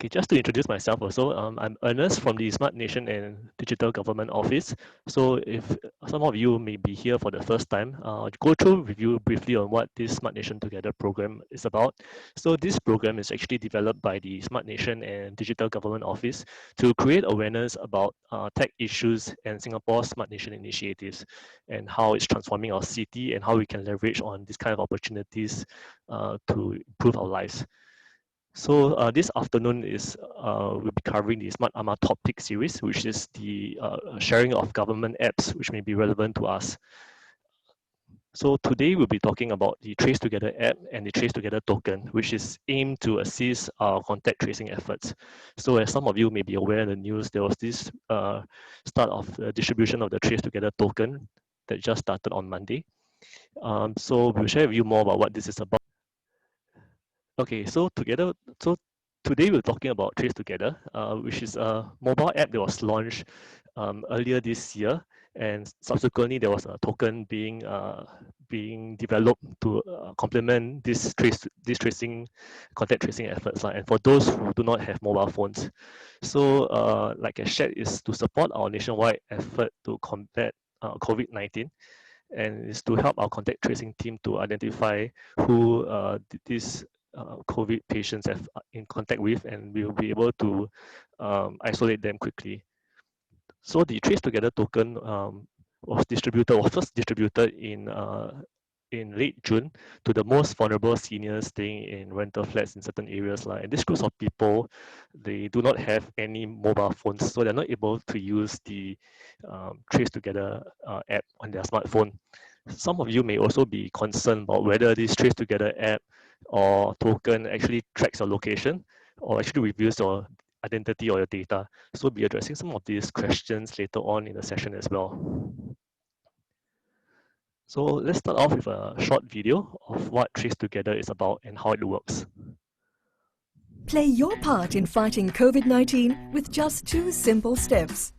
Okay, just to introduce myself also, I'm Ernest from the Smart Nation and Digital Government Office. So if some of you may be here for the first time, I'll go through with you briefly on what this Smart Nation Together program is about. So this program is actually developed by the Smart Nation and Digital Government Office to create awareness about tech issues and Singapore's Smart Nation initiatives and how it's transforming our city and how we can leverage on this kind of opportunities to improve our lives. So this afternoon we'll be covering the Smart Ahma topic series, which is the sharing of government apps which may be relevant to us. So today we'll be talking about the TraceTogether app and the TraceTogether token, which is aimed to assist our contact tracing efforts. So as some of you may be aware in the news, there was this start of the distribution of the TraceTogether token that just started on Monday. So we'll share with you more about what this is about. Okay, so today we're talking about TraceTogether, which is a mobile app that was launched earlier this year, and subsequently there was a token being developed to complement this tracing contact tracing efforts. And for those who do not have mobile phones, so like I shared, is to support our nationwide effort to combat COVID-19, and is to help our contact tracing team to identify who these COVID patients have in contact with, and we will be able to isolate them quickly. So the TraceTogether token was first distributed in late June to the most vulnerable seniors staying in rental flats in certain areas. And this group of people, they do not have any mobile phones, so they're not able to use the TraceTogether app on their smartphone. Some of you may also be concerned about whether this TraceTogether app or token actually tracks your location or actually reveals your identity or your data. So we'll be addressing some of these questions later on in the session as well. So let's start off with a short video of what TraceTogether is about and how it works. Play your part in fighting COVID-19 with just 2 simple steps.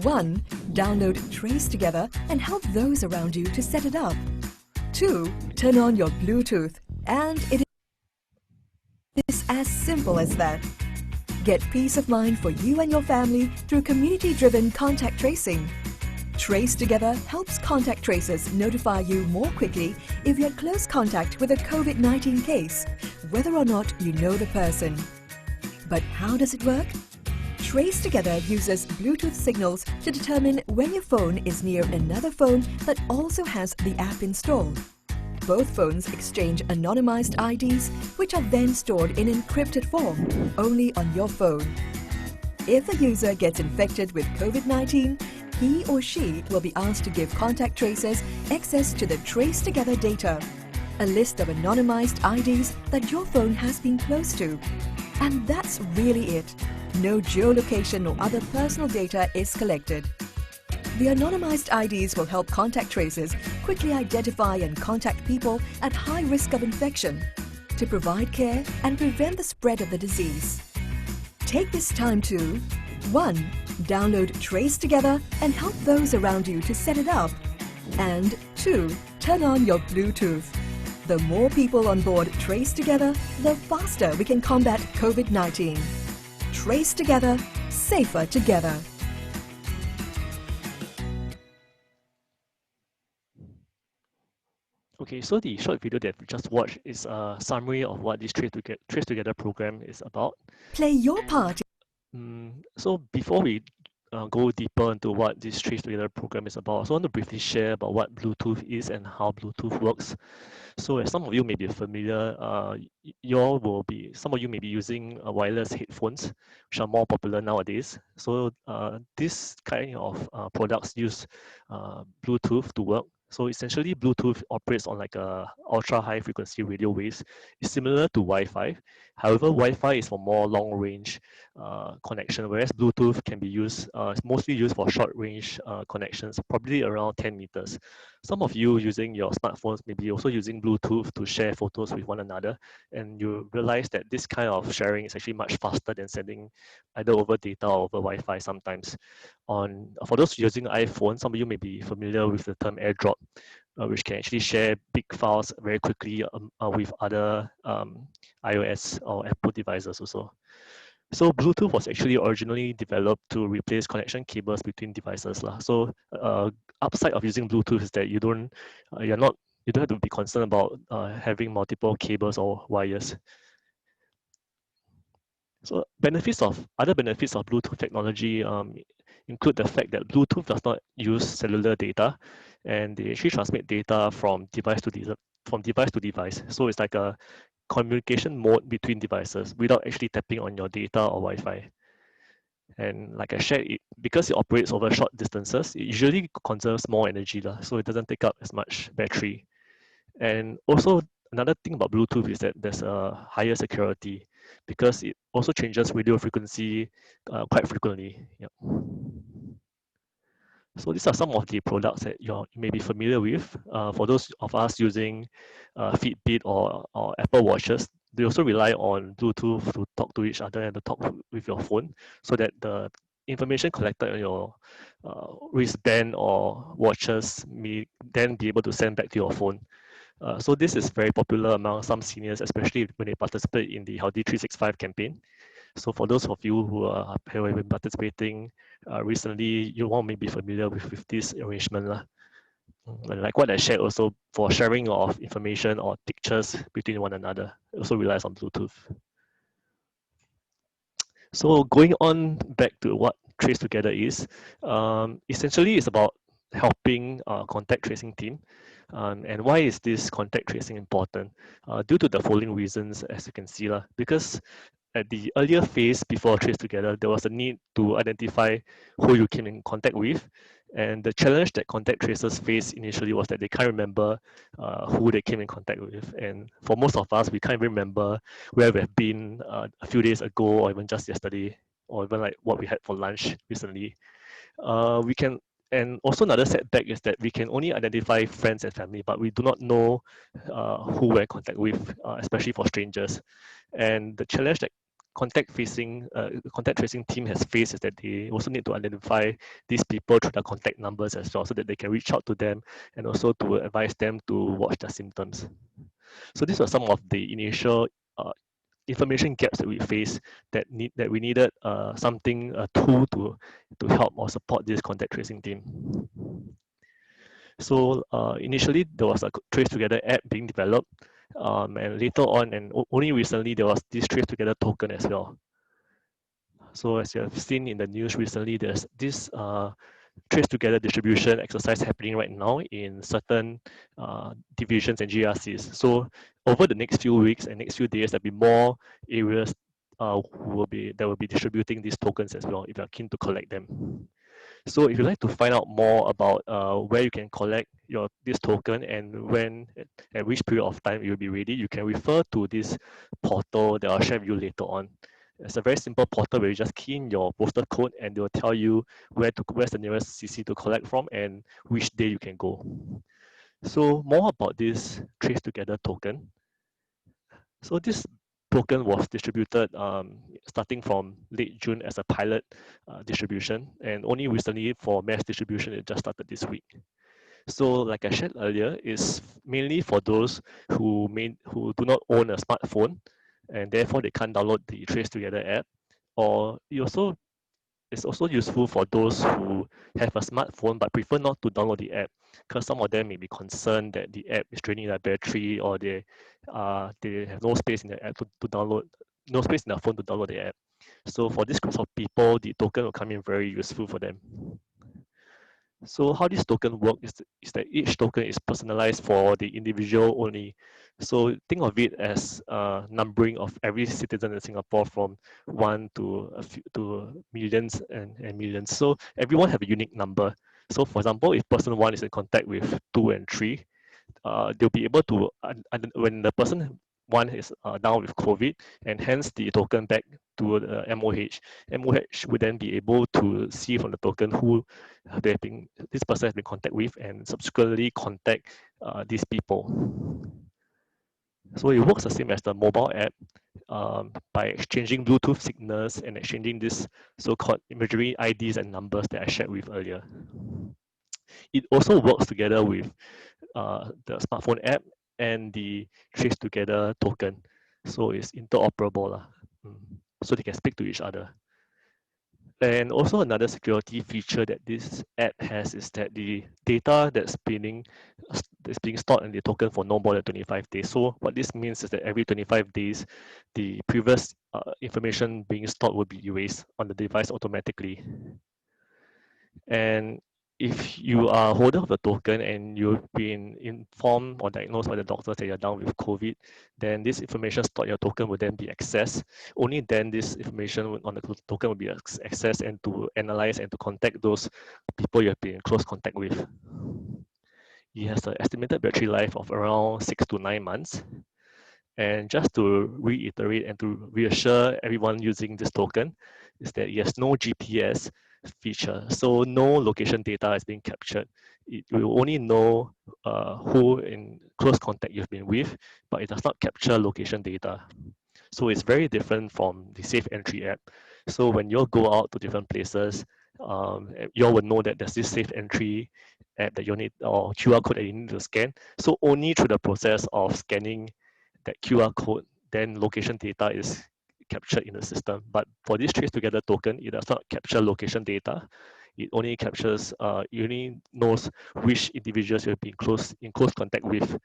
1. Download TraceTogether and help those around you to set it up. 2. Turn on your Bluetooth, and it is as simple as that. Get peace of mind for you and your family through community-driven contact tracing. TraceTogether helps contact tracers notify you more quickly if you're close contact with a COVID-19 case, whether or not you know the person. But how does it work? TraceTogether uses Bluetooth signals to determine when your phone is near another phone that also has the app installed. Both phones exchange anonymized IDs, which are then stored in encrypted form, only on your phone. If a user gets infected with COVID-19, he or she will be asked to give contact tracers access to the TraceTogether data, a list of anonymized IDs that your phone has been close to. And that's really it. No geolocation or other personal data is collected. The anonymized IDs will help contact tracers quickly identify and contact people at high risk of infection to provide care and prevent the spread of the disease. Take this time to 1. Download TraceTogether and help those around you to set it up. And 2. Turn on your Bluetooth. The more people on board TraceTogether, the faster we can combat COVID-19. TraceTogether, safer together. Okay, so the short video that we just watched is a summary of what this TraceTogether program is about. Play your part. So before we go deeper into what this TraceTogether program is about, I also want to briefly share about what Bluetooth is and how Bluetooth works. So as some of you may be familiar, some of you may be using wireless headphones, which are more popular nowadays. So this kind of products use Bluetooth to work. So essentially, Bluetooth operates on like a ultra high frequency radio waves. It's similar to Wi-Fi. However, Wi-Fi is for more long range connection, whereas Bluetooth can be used, it's mostly used for short range connections, probably around 10 meters. Some of you using your smartphones may be also using Bluetooth to share photos with one another, and you realize that this kind of sharing is actually much faster than sending either over data or over Wi-Fi sometimes. For those using iPhone, some of you may be familiar with the term AirDrop, which can actually share big files very quickly with other iOS or Apple devices also. So Bluetooth was actually originally developed to replace connection cables between devices lah. So upside of using Bluetooth is that you don't have to be concerned about having multiple cables or wires. So other benefits of Bluetooth technology include the fact that Bluetooth does not use cellular data, and they actually transmit data from device to device. So it's like a communication mode between devices without actually tapping on your data or Wi-Fi. And like I shared, because it operates over short distances, it usually conserves more energy, so it doesn't take up as much battery. And also another thing about Bluetooth is that there's a higher security because it also changes radio frequency quite frequently. Yep. So these are some of the products that you may be familiar with. For those of us using Fitbit or Apple Watches, they also rely on Bluetooth to talk to each other and to talk with your phone so that the information collected on your wristband or watches may then be able to send back to your phone. So this is very popular among some seniors, especially when they participate in the Healthy 365 campaign. So for those of you who have been participating recently, you all may be familiar with this arrangement lah. And like what I shared also, for sharing of information or pictures between one another, it also relies on Bluetooth. So going on back to what TraceTogether is, essentially it's about helping contact tracing team. And why is this contact tracing important? Due to the following reasons, as you can see, because at the earlier phase before TraceTogether, there was a need to identify who you came in contact with. And the challenge that contact tracers faced initially was that they can't remember who they came in contact with. And for most of us, we can't even remember where we have been a few days ago or even just yesterday or even like what we had for lunch recently. We can, and also another setback is that we can only identify friends and family, but we do not know who we're in contact with, especially for strangers. And the challenge that contact tracing team has faced is that they also need to identify these people through their contact numbers as well, so that they can reach out to them and also to advise them to watch their symptoms. So these were some of the initial information gaps that we face that we needed something, a tool to help or support this contact tracing team. So initially there was a TraceTogether app being developed, and later on and only recently there was this TraceTogether token as well. So as you have seen in the news recently, there's this TraceTogether distribution exercise happening right now in certain divisions and GRCs. So over the next few weeks and next few days, there'll be more areas that will be distributing these tokens as well if you're keen to collect them. So if you'd like to find out more about where you can collect this token and at which period of time it will be ready, you can refer to this portal that I'll share with you later on. It's a very simple portal where you just key in your postal code and they will tell you where's the nearest CC to collect from and which day you can go. So more about this TraceTogether token. So this token was distributed starting from late June as a pilot distribution, and only recently for mass distribution it just started this week. So like I shared earlier, it's mainly for those who do not own a smartphone and therefore they can't download the TraceTogether app, or it's also useful for those who have a smartphone but prefer not to download the app because some of them may be concerned that the app is draining their battery or they have no space in the app to download, no space in their phone to download the app. So for this group of people, the token will come in very useful for them. So how this token works is that each token is personalized for the individual only. So think of it as numbering of every citizen in Singapore from one to millions and millions. So everyone have a unique number. So for example, if person one is in contact with two and three, they'll be able to, when the person one is down with COVID and hence the token back to the MOH, MOH would then be able to see from the token who this person has been in contact with and subsequently contact these people. So it works the same as the mobile app by exchanging Bluetooth signals and exchanging this so-called imagery IDs and numbers that I shared with earlier. It also works together with the smartphone app and the TraceTogether token. So it's interoperable. so they can speak to each other. And also another security feature that this app has is that the data that's being stored in the token for no more than 25 days. So what this means is that every 25 days, the previous information being stored will be erased on the device automatically. And if you are a holder of the token and you've been informed or diagnosed by the doctors that you're down with COVID, then this information stored in your token will then be accessed. Only then this information on the token will be accessed and to analyze and to contact those people you have been in close contact with. It has an estimated battery life of around 6 to 9 months. And just to reiterate and to reassure everyone using this token is that it has no GPS feature. So no location data is being captured. It will only know who in close contact you've been with, but it does not capture location data. So it's very different from the Safe Entry app. So when you go out to different places, you all will know that there's this Safe Entry app that you need or QR code that you need to scan. So only through the process of scanning that QR code, then location data is captured in the system. But for this TraceTogether token, it does not capture location data. It only captures, it only knows which individuals you've been in close contact with.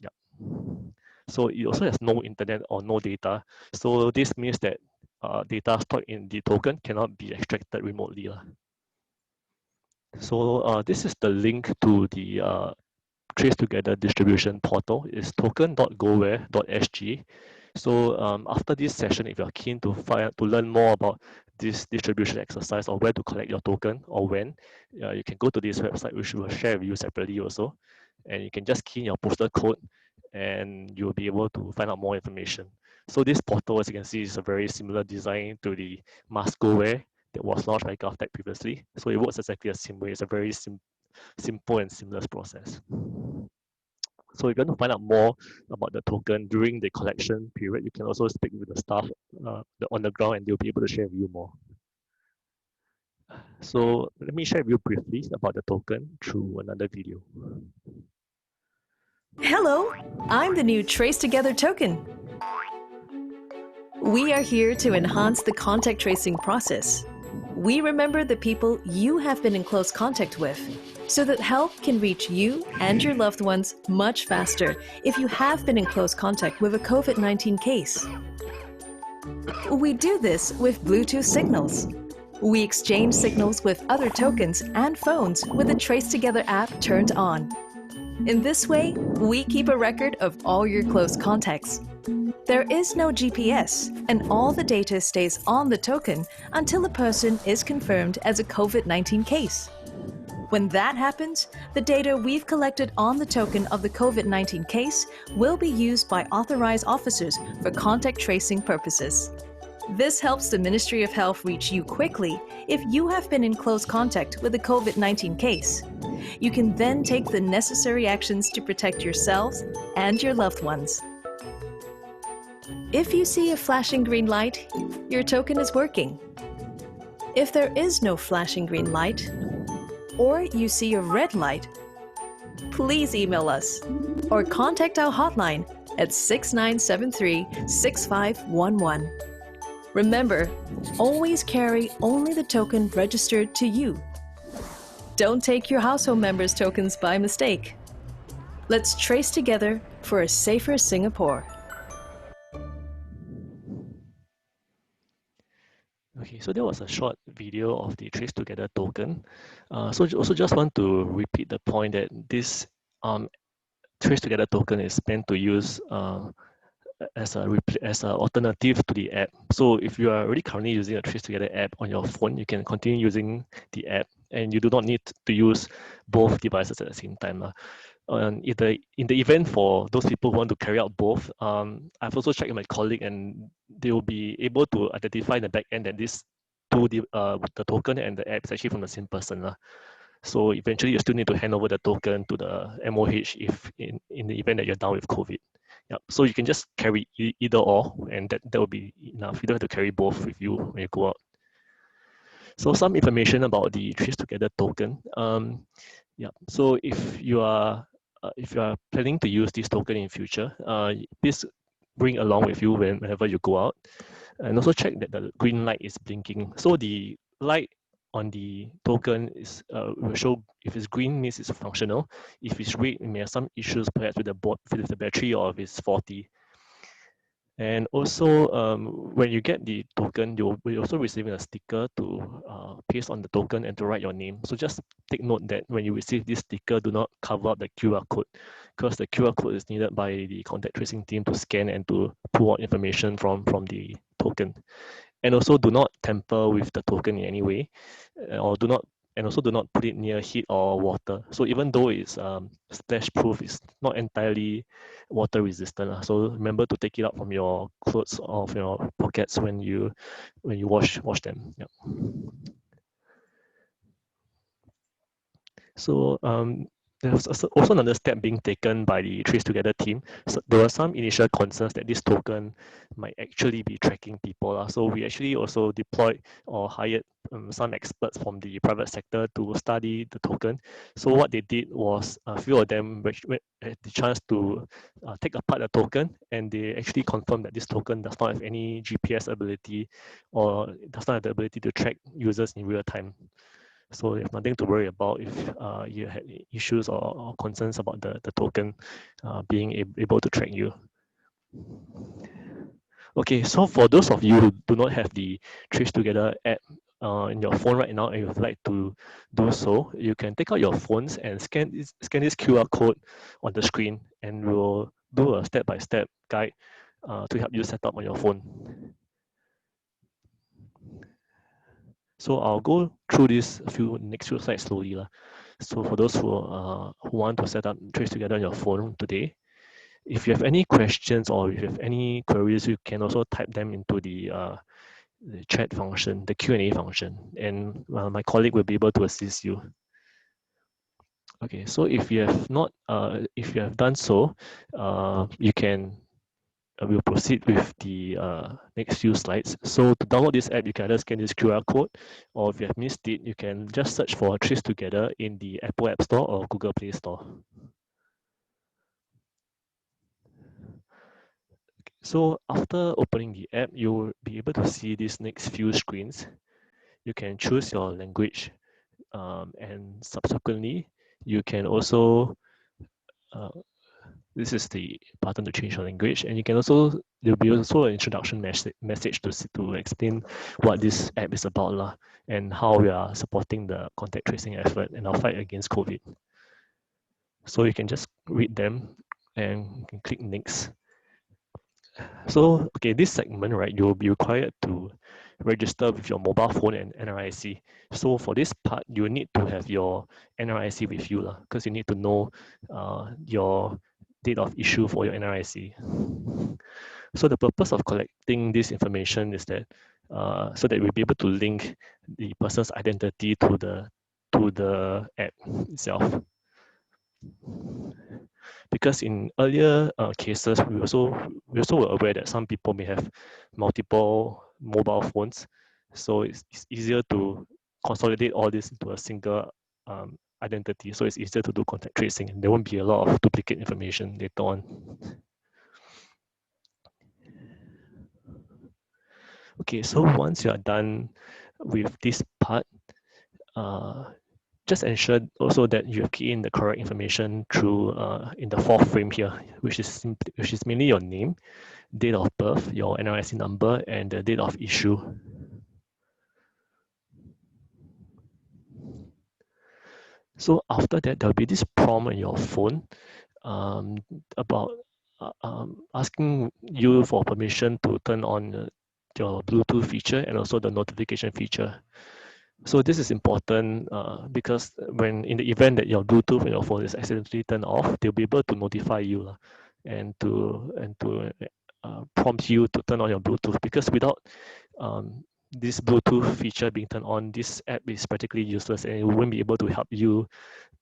Yeah. So it also has no internet or no data. So this means that data stored in the token cannot be extracted remotely. So this is the link to the TraceTogether distribution portal. Is token.goware.sg. So after this session, if you're keen to learn more about this distribution exercise or where to collect your token or when, you can go to this website, which we will share with you separately also. And you can just key in your postal code and you'll be able to find out more information. So this portal, as you can see, is a very similar design to the Mascoware that was launched by GovTech previously. So it works exactly the same way. It's a very simple and seamless process. So if you want to find out more about the token during the collection period, you can also speak with the staff on the ground and they'll be able to share with you more. So let me share with you briefly about the token through another video. Hello, I'm the new TraceTogether token. We are here to enhance the contact tracing process. We remember the people you have been in close contact with, so that help can reach you and your loved ones much faster if you have been in close contact with a COVID-19 case. We do this with Bluetooth signals. We exchange signals with other tokens and phones with the TraceTogether app turned on. In this way, we keep a record of all your close contacts. There is no GPS, and all the data stays on the token until a person is confirmed as a COVID-19 case. When that happens, the data we've collected on the token of the COVID-19 case will be used by authorized officers for contact tracing purposes. This helps the Ministry of Health reach you quickly if you have been in close contact with a COVID-19 case. You can then take the necessary actions to protect yourselves and your loved ones. If you see a flashing green light, your token is working. If there is no flashing green light, or you see a red light, please email us or contact our hotline at 6973-6511. Remember, always carry only the token registered to you. Don't take your household members' tokens by mistake. Let's trace together for a safer Singapore. Okay, so there was a short video of the TraceTogether token. So also just want to repeat the point that this TraceTogether token is meant to use as an alternative to the app. So if you are already currently using a TraceTogether app on your phone, you can continue using the app and you do not need to use both devices at the same time. In the event for those people who want to carry out both, I've also checked with my colleague and they will be able to identify in the back end that this the token and the app is actually from the same person. So eventually you still need to hand over the token to the MOH if in the event that you're down with COVID. Yep. So you can just carry either or, and that will be enough. You don't have to carry both with you when you go out. So some information about the TraceTogether token. Yeah. So if you are planning to use this token in future, please bring along with you whenever you go out. and also check that the green light is blinking. So the light on the token is will show if it's green means it's functional. If it's red, it may have some issues perhaps with the board, with the battery, or if it's faulty. And also, when you get the token, you'll be also receiving a sticker to paste on the token and to write your name. So just take note that when you receive this sticker, do not cover up the QR code, because the QR code is needed by the contact tracing team to scan and to pull out information from the token. And also do not tamper with the token in any way, or do not, and also do not put it near heat or water. So even though it's splash proof, it's not entirely water resistant. So remember to take it out from your clothes or from your pockets when you wash them. Yeah. So there's also another step being taken by the TraceTogether team. So there were some initial concerns that this token might actually be tracking people. So we actually also deployed or hired some experts from the private sector to study the token. So what they did was a few of them had the chance to take apart the token, and they actually confirmed that this token does not have any GPS ability or does not have the ability to track users in real time. So you have nothing to worry about if you had issues or concerns about the token being able to track you. Okay, so for those of you who do not have the TraceTogether app in your phone right now and you would like to do so, you can take out your phones and scan this QR code on the screen, and we'll do a step-by-step guide to help you set up on your phone. So I'll go through this next few slides slowly. So for those who want to set up TraceTogether on your phone today, if you have any questions or if you have any queries, you can also type them into the chat function, the Q&A function, and my colleague will be able to assist you. Okay, so if you have not, if you have done so, you can we'll proceed with the next few slides. So to download this app, you can either scan this QR code, or if you have missed it, you can just search for TraceTogether in the Apple App Store or Google Play Store. So after opening the app, you will be able to see these next few screens. You can choose your language, and subsequently, you can also this is the button to change your language, and you can also there'll be also an introduction message to explain what this app is about and how we are supporting the contact tracing effort and our fight against COVID. So you can just read them and you can click next. So okay, this segment, right, you'll be required to register with your mobile phone and NRIC. So for this part, you need to have your NRIC with you because you need to know your date of issue for your NRIC. So the purpose of collecting this information is that so that we'll be able to link the person's identity to the app itself. Because in earlier cases, we also were aware that some people may have multiple mobile phones, so it's easier to consolidate all this into a single identity. So it's easier to do contact tracing, and there won't be a lot of duplicate information later on. Okay, so once you are done with this part, just ensure also that you have keyed in the correct information through in the fourth frame here, which is mainly your name, date of birth, your NRIC number, and the date of issue. So after that, there'll be this prompt on your phone about asking you for permission to turn on your Bluetooth feature and also the notification feature. So this is important because when in the event that your Bluetooth on your phone is accidentally turned off, they'll be able to notify you and to prompt you to turn on your Bluetooth, because without this Bluetooth feature being turned on, this app is practically useless and it won't be able to help you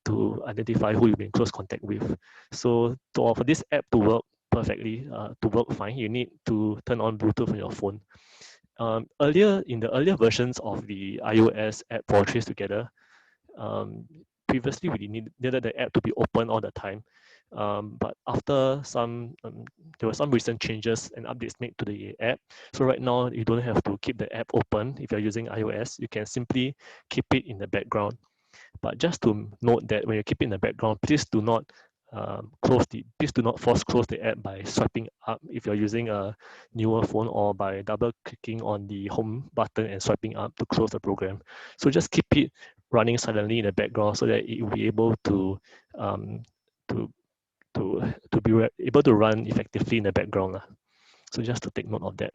to identify who you've been in close contact with. So for this app to work perfectly, to work fine, you need to turn on Bluetooth on your phone. In the earlier versions of the iOS app for TraceTogether, previously we needed the app to be open all the time. But after there were some recent changes and updates made to the app. So right now, you don't have to keep the app open if you're using iOS. You can simply keep it in the background. But just to note that when you keep it in the background, please do not force close the app by swiping up if you're using a newer phone, or by double clicking on the home button and swiping up to close the program. So just keep it running silently in the background so that it will be able um, to to be able to run effectively in the background. So just to take note of that.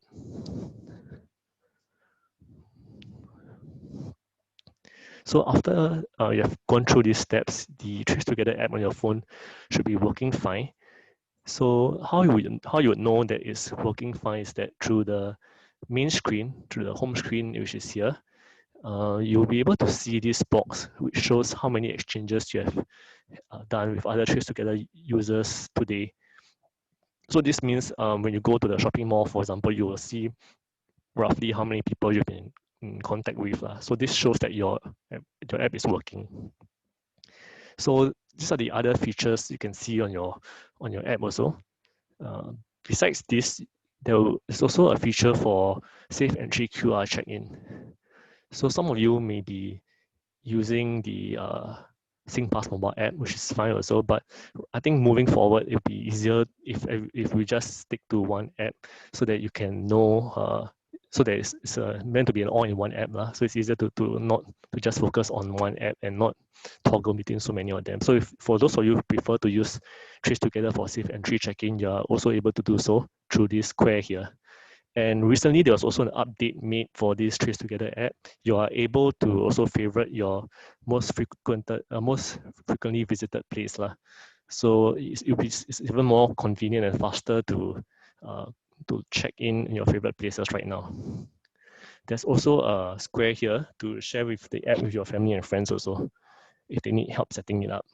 So after you have gone through these steps, the TraceTogether app on your phone should be working fine. So how you would know that it's working fine is that through the main screen, through the home screen, which is here, you'll be able to see this box which shows how many exchanges you have done with other TraceTogether users today. So this means when you go to the shopping mall, for example, you will see roughly how many people you've been in contact with. So this shows that your app is working. So these are the other features you can see on your app also. Uh, Besides this, there is also a feature for safe entry QR check-in. So some of you may be using the SingPass mobile app, which is fine also. But I think moving forward, it'll be easier if we just stick to one app, so that you can know. So that it's meant to be an all-in-one app, lah. So it's easier to just focus on one app and not toggle between so many of them. So if for those of you who prefer to use TraceTogether for safe entry check-in, you are also able to do so through this square here. And recently, there was also an update made for this TraceTogether app. You are able to also favorite your most frequently visited place, lah. So it's even more convenient and faster to check in your favorite places right now. There's also a square here to share with the app with your family and friends also, if they need help setting it up.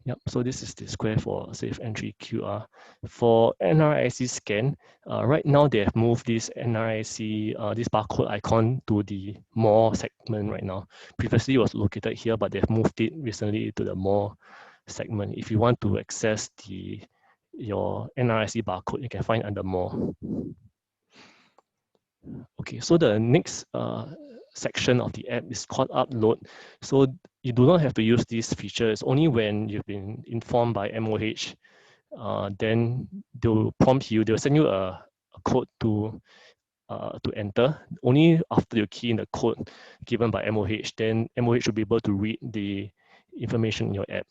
Yep, so this is the square for safe entry QR. For NRIC scan, right now they have moved this NRIC, this barcode icon to the more segment right now. Previously it was located here, but they've moved it recently to the more segment. If you want to access your NRIC barcode, you can find under more. Okay, so the next section of the app is called upload. So you do not have to use this feature. It's only when you've been informed by MOH, then they'll prompt you, they'll send you a code to enter. Only after you key in the code given by MOH, then MOH will be able to read the information in your app.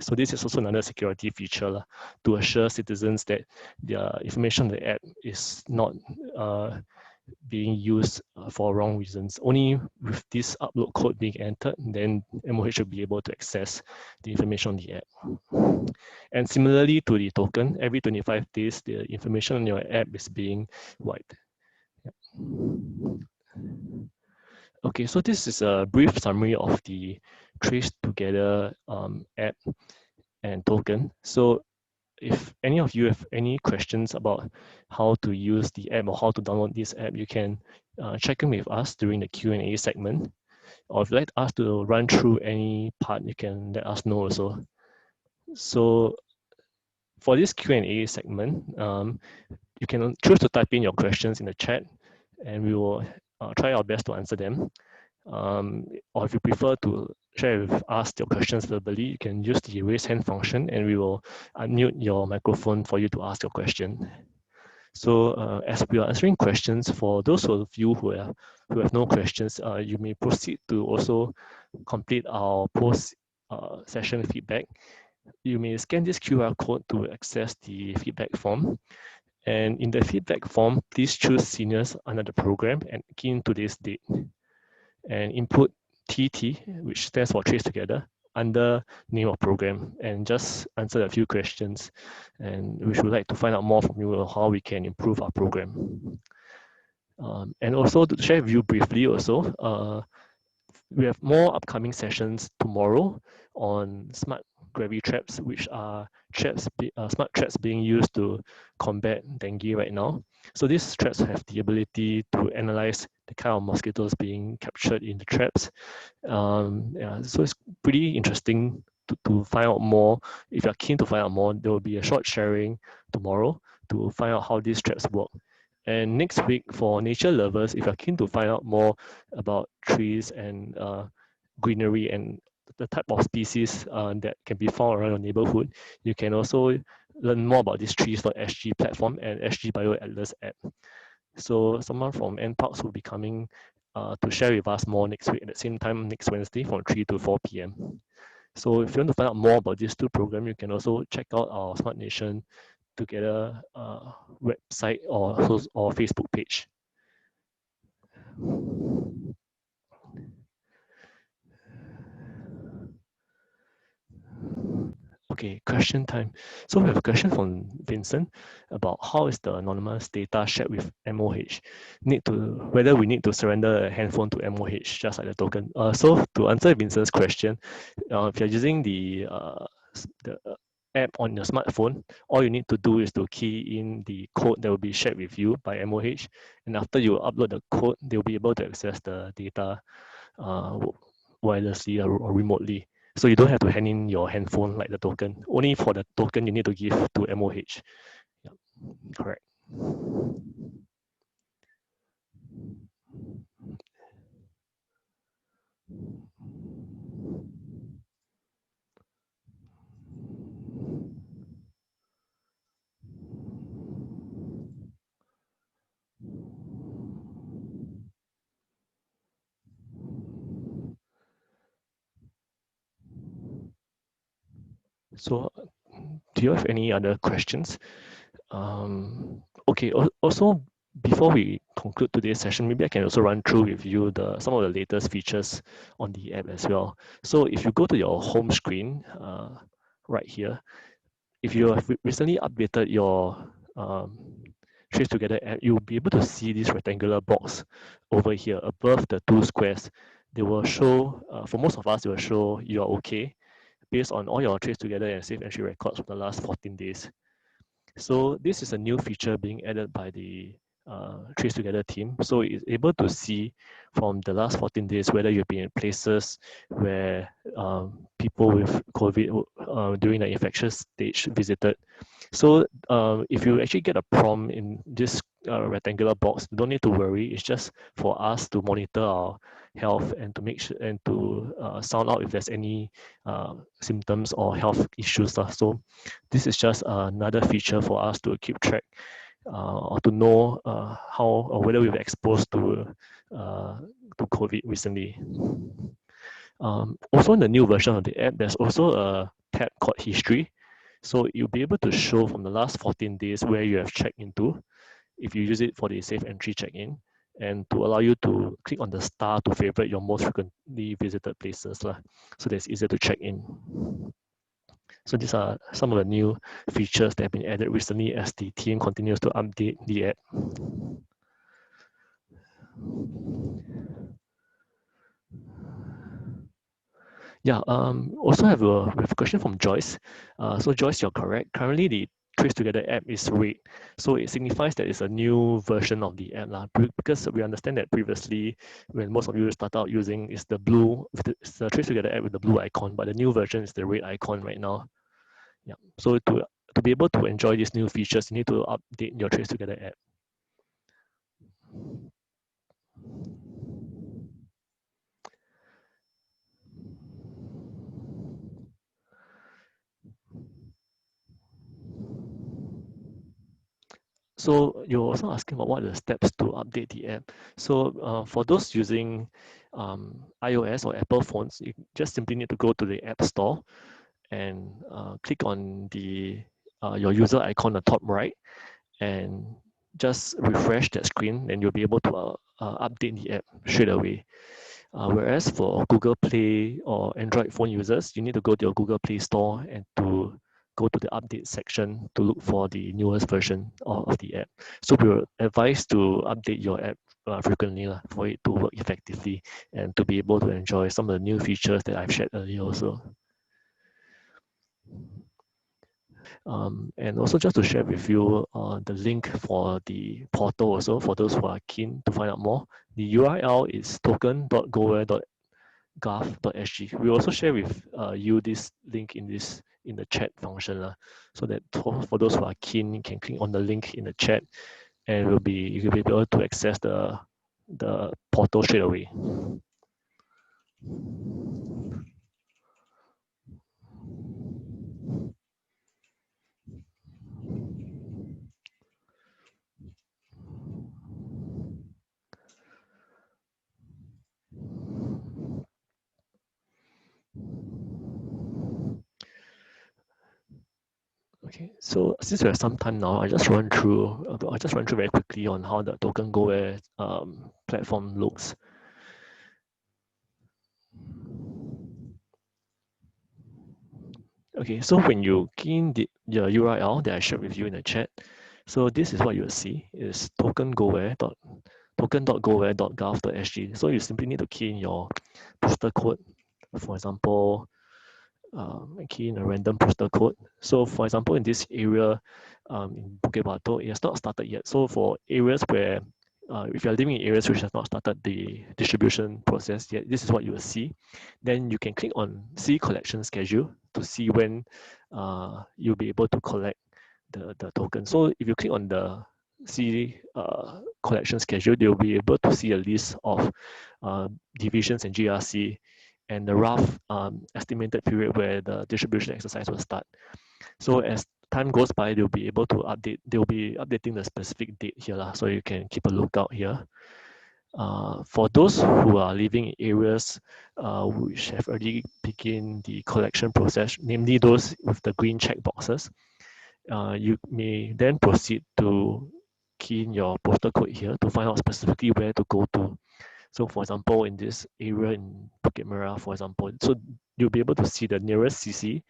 So this is also another security feature to assure citizens that their information in the app is not being used for wrong reasons. Only with this upload code being entered, then MOH will be able to access the information on the app. And similarly to the token, every 25 days, the information on your app is being wiped. Okay, so this is a brief summary of the TraceTogether app and token. So if any of you have any questions about how to use the app or how to download this app, you can check in with us during the Q&A segment. Or if you'd like us to run through any part, you can let us know also. So for this Q&A segment, you can choose to type in your questions in the chat, and we will try our best to answer them. Or if you prefer to share with us your questions verbally, you can use the raise hand function, and we will unmute your microphone for you to ask your question. So as we are answering questions, for those of you who have no questions, you may proceed to also complete our post session feedback. You may scan this QR code to access the feedback form. And in the feedback form, please choose seniors under the program and key in today's date. And input TT, which stands for TraceTogether, under name of program, and just answer a few questions. And we would like to find out more from you on how we can improve our program. And also to share with you briefly also, we have more upcoming sessions tomorrow on smart gravity traps, which are smart traps being used to combat dengue right now. So these traps have the ability to analyze the kind of mosquitoes being captured in the traps. Yeah, so it's pretty interesting to find out more. If you're keen to find out more, there will be a short sharing tomorrow to find out how these traps work. And next week, for nature lovers, if you're keen to find out more about trees and greenery and the type of species that can be found around your neighborhood, you can also learn more about this trees.sg platform and SG Bio Atlas app. So someone from NParks will be coming to share with us more next week at the same time next Wednesday from 3 to 4 p.m. So if you want to find out more about these two programs, you can also check out our Smart Nation Together website or Facebook page. Okay, question time. So we have a question from Vincent about how is the anonymous data shared with MOH? Whether we need to surrender a handphone to MOH just like the token. So to answer Vincent's question, if you're using the app on your smartphone, all you need to do is to key in the code that will be shared with you by MOH, and after you upload the code, they'll be able to access the data wirelessly or remotely. So you don't have to hand in your handphone like the token. Only for the token you need to give to MOH. Yeah, correct. So do you have any other questions? Okay, also before we conclude today's session, maybe I can also run through with you some of the latest features on the app as well. So if you go to your home screen right here, if you have recently updated your TraceTogether app, you'll be able to see this rectangular box over here above the two squares. They will show, for most of us, it will show you are okay based on all your TraceTogether and safe entry records for the last 14 days. So this is a new feature being added by the TraceTogether team. So it's able to see from the last 14 days whether you've been in places where people with COVID during the infectious stage visited. So if you actually get a prompt in this rectangular box, you don't need to worry. It's just for us to monitor our health and to make sure and to sound out if there's any symptoms or health issues. So this is just another feature for us to keep track or to know how or whether we've been exposed to COVID recently. Also in the new version of the app, there's also a tab called History. So you'll be able to show from the last 14 days where you have checked into if you use it for the safe entry check-in, and to allow you to click on the star to favorite your most frequently visited places. So that it's easier to check in. So these are some of the new features that have been added recently as the team continues to update the app. Yeah, also have we have a question from Joyce. So Joyce, you're correct. Currently, the TraceTogether app is red. So it signifies that it's a new version of the app. Because we understand that previously, when most of you start out using, is the blue, it's the TraceTogether app with the blue icon, but the new version is the red icon right now. Yeah. So to be able to enjoy these new features, you need to update your TraceTogether app. So you're also asking about what are the steps to update the app. So for those using iOS or Apple phones, you just simply need to go to the App Store and click on the your user icon on the top right and just refresh that screen, and you'll be able to update the app straight away. Whereas for Google Play or Android phone users, you need to go to your Google Play Store and to go to the update section to look for the newest version of the app. So we will advise to update your app frequently for it to work effectively and to be able to enjoy some of the new features that I've shared earlier also. And also just to share with you the link for the portal also for those who are keen to find out more. The URL is token.goware.sg traceTogether.gov.sg. We also share with you this link in the chat function, so that for those who are keen, you can click on the link in the chat, and you will be able to access the portal straight away. Okay, so since we have some time now, I just run through very quickly on how the Token GoWare platform looks. Okay, so when you key in the URL that I shared with you in the chat, so this is what you'll see is token.goware.gov.sg. So you simply need to key in your postal code. For example, key in a random postal code. So for example, in this area, in Bukit Batok, it has not started yet. So for areas where, if you're living in areas which have not started the distribution process yet, this is what you will see. Then you can click on See Collection Schedule to see when you'll be able to collect the token. So if you click on the See Collection Schedule, you'll be able to see a list of divisions and GRC and the rough estimated period where the distribution exercise will start. So as time goes by, they'll be updating the specific date here, so you can keep a lookout here. For those who are living in areas which have already begun the collection process, namely those with the green check boxes, you may then proceed to key in your postal code here to find out specifically where to go to. So for example, in this area in Bukit Merah, for example, so you'll be able to see the nearest CC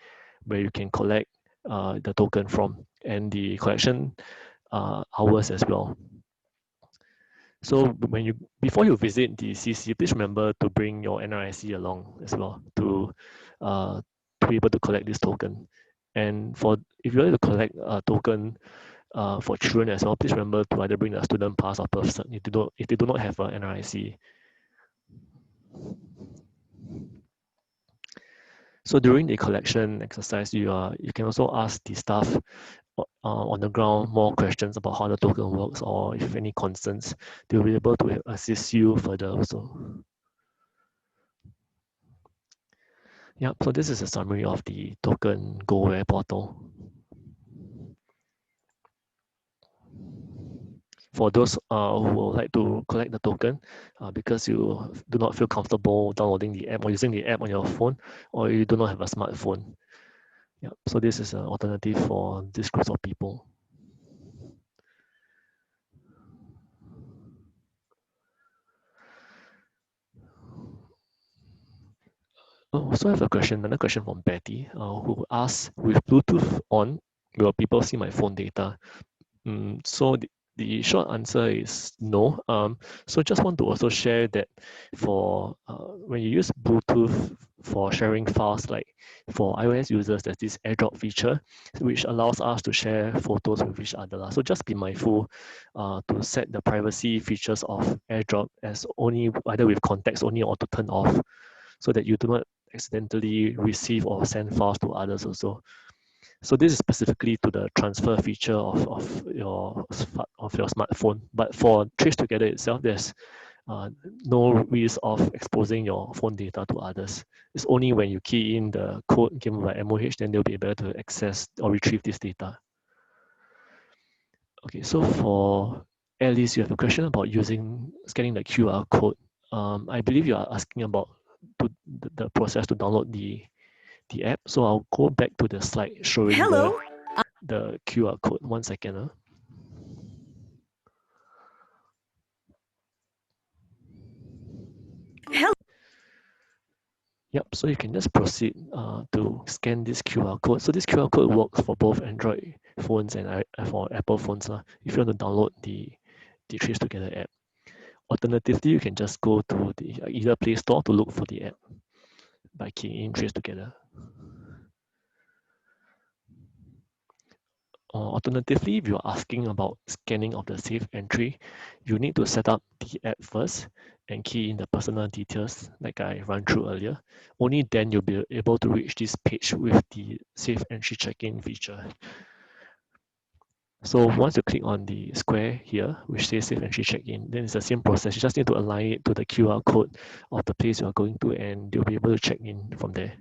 where you can collect the token from, and the collection hours as well. So before you visit the CC, please remember to bring your NRIC along as well to be able to collect this token. And if you want to collect a token for children as well, please remember to either bring a student pass or birth cert if they do not have an NRIC. So during the collection exercise, you can also ask the staff on the ground more questions about how the token works, or if you have any concerns, they'll be able to assist you further also. Yep, so this is a summary of the Token GoWare portal. For those who would like to collect the token because you do not feel comfortable downloading the app or using the app on your phone, or you do not have a smartphone. Yeah, so this is an alternative for this group of people. Oh, so I have another question from Betty, who asks, with Bluetooth on, will people see my phone data? So the short answer is no. So just want to also share that for when you use Bluetooth for sharing files, like for iOS users, there's this AirDrop feature, which allows us to share photos with each other. So just be mindful to set the privacy features of AirDrop as only either with contacts only or to turn off, so that you do not accidentally receive or send files to others also. So this is specifically to the transfer feature of your smartphone. But for TraceTogether itself, there's no risk of exposing your phone data to others. It's only when you key in the code given by MOH, then they'll be able to access or retrieve this data. Okay, so for Alice, you have a question about scanning the QR code. I believe you are asking about the process to download the app. So I'll go back to the slide showing the QR code. 1 second. Yep, so you can just proceed to scan this QR code. So this QR code works for both Android phones and for Apple phones if you want to download the TraceTogether app. Alternatively, you can just go to the either Play Store to look for the app by keying in TraceTogether. Alternatively, if you're asking about scanning of the safe entry, you need to set up the app first. and key in the personal details like I run through earlier, only then you'll be able to reach this page with the Safe Entry Check-in feature. So once you click on the square here, which says Safe Entry Check-in, then it's the same process. You just need to align it to the QR code of the place you are going to, and you'll be able to check in from there.